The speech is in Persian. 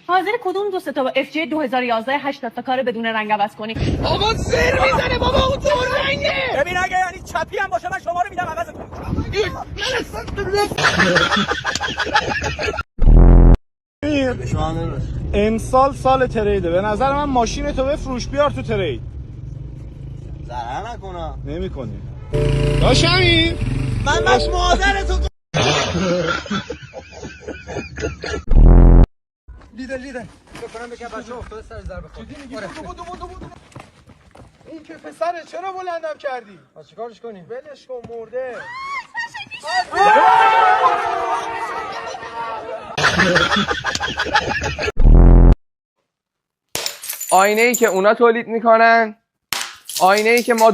حاضر کدوم دو سه تا با اف جی 2011 80 تا کار بدون رنگ عوض کنی؟ آقا زر میزنه بابا اون تو رنگه. ببین اگه یعنی چپی هم باشه من شما رو میدم عوضتون. امسال سال تریده، به نظر من ماشین تو بفروش بیار تو ترید. ضرر نکنم. نمی‌کنی. داشمی؟ من باش مادرتو لیدر بکنم بگم بچه افتاده سر ضربه خورد. بودو. این که پسره چرا بلندم کردی؟ چیکارش کنیم؟ ولش کن مرده. آینه ای که اونا تولید میکنن، آینه ای که ما